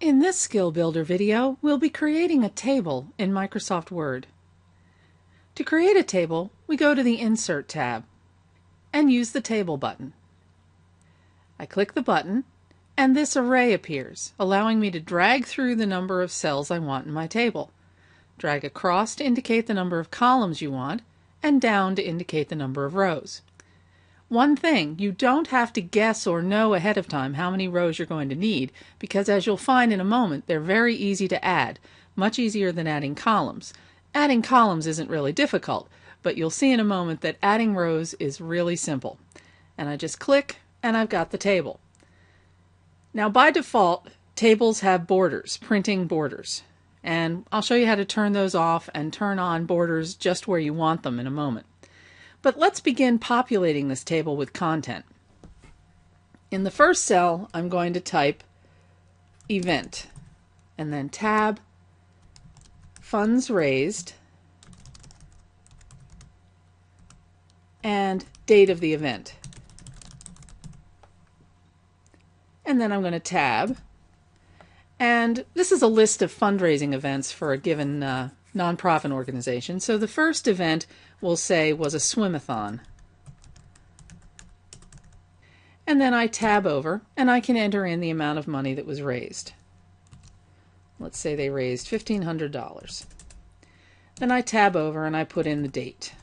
In this Skill Builder video, we'll be creating a table in Microsoft Word. To create a table, we go to the Insert tab and use the Table button. I click the button and this array appears, allowing me to drag through the number of cells I want in my table. Drag across to indicate the number of columns you want, and down to indicate the number of rows. One thing, you don't have to guess or know ahead of time how many rows you're going to need, because as you'll find in a moment, they're very easy to add, much easier than adding columns. Adding columns isn't really difficult, but you'll see in a moment that adding rows is really simple. And I just click, and I've got the table. Now by default, tables have borders, printing borders. And I'll show you how to turn those off and turn on borders just where you want them in a moment. But let's begin populating this table with content. In the first cell, I'm going to type event, and then tab, funds raised, and date of the event. And then I'm going to tab, and this is a list of fundraising events for a given nonprofit organization. So the first event we'll say was a swimathon. And then I tab over and I can enter in the amount of money that was raised. Let's say they raised $1,500. Then I tab over and I put in the date.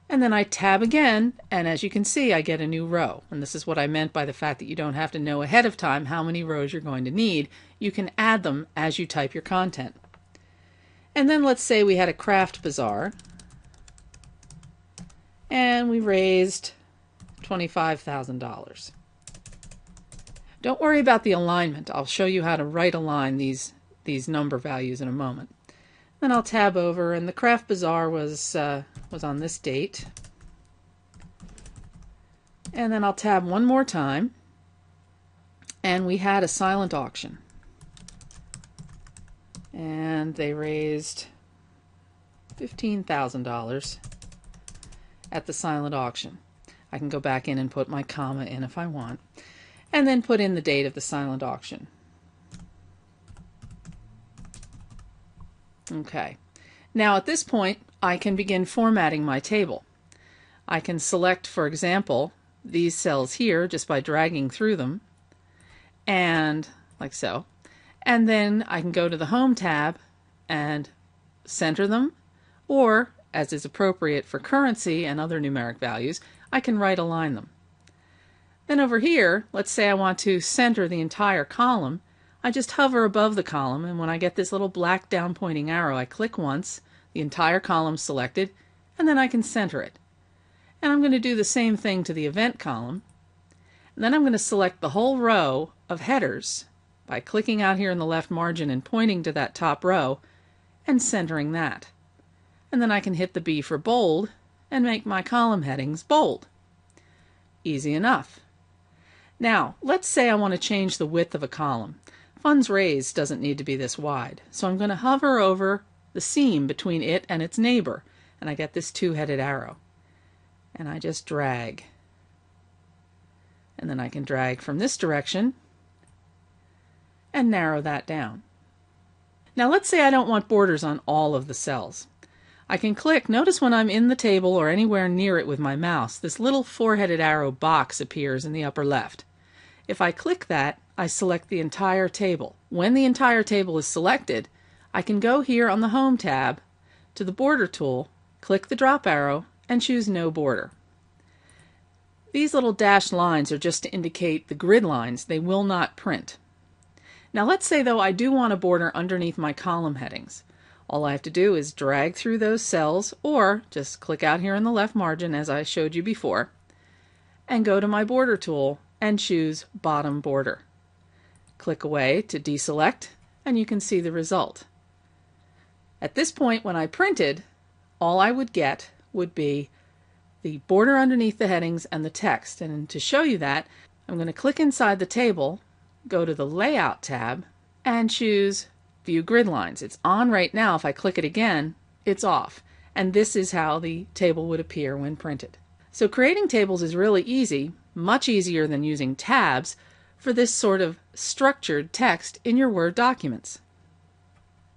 And then I tab again, and as you can see, I get a new row. And this is what I meant by the fact that you don't have to know ahead of time how many rows you're going to need. You can add them as you type your content. And then let's say we had a craft bazaar, and we raised $25,000. Don't worry about the alignment. I'll show you how to right align these number values in a moment. Then I'll tab over, and the craft bazaar was on this date. And then I'll tab one more time, and we had a silent auction. And they raised $15,000 at the silent auction. I can go back in and put my comma in if I want, and then put in the date of the silent auction. Okay, now at this point I can begin formatting my table. I can select, for example, these cells here just by dragging through them, and like so. And then I can go to the Home tab and center them, or, as is appropriate for currency and other numeric values, I can right align them. Then over here, let's say I want to center the entire column. I just hover above the column, and when I get this little black down pointing arrow, I click once, the entire column selected, and then I can center it. And I'm going to do the same thing to the event column. And then I'm going to select the whole row of headers by clicking out here in the left margin and pointing to that top row and centering that. And then I can hit the B for bold and make my column headings bold. Easy enough. Now, let's say I want to change the width of a column. Funds raised doesn't need to be this wide, so I'm going to hover over the seam between it and its neighbor, and I get this two-headed arrow. And I just drag. And then I can drag from this direction and narrow that down. Now let's say I don't want borders on all of the cells. I can click, notice when I'm in the table or anywhere near it with my mouse, this little four-headed arrow box appears in the upper left. If I click that, I select the entire table. When the entire table is selected, I can go here on the Home tab to the Border tool, click the drop arrow, and choose No Border. These little dashed lines are just to indicate the grid lines. They will not print. Now let's say though I do want a border underneath my column headings. All I have to do is drag through those cells, or just click out here in the left margin as I showed you before, and go to my Border tool and choose Bottom Border. Click away to deselect, and you can see the result. At this point, when I printed, all I would get would be the border underneath the headings and the text. And to show you that, I'm going to click inside the table, go to the Layout tab, and choose View Grid Lines. It's on right now. If I click it again, it's off. And this is how the table would appear when printed. So creating tables is really easy, much easier than using tabs for this sort of structured text in your Word documents.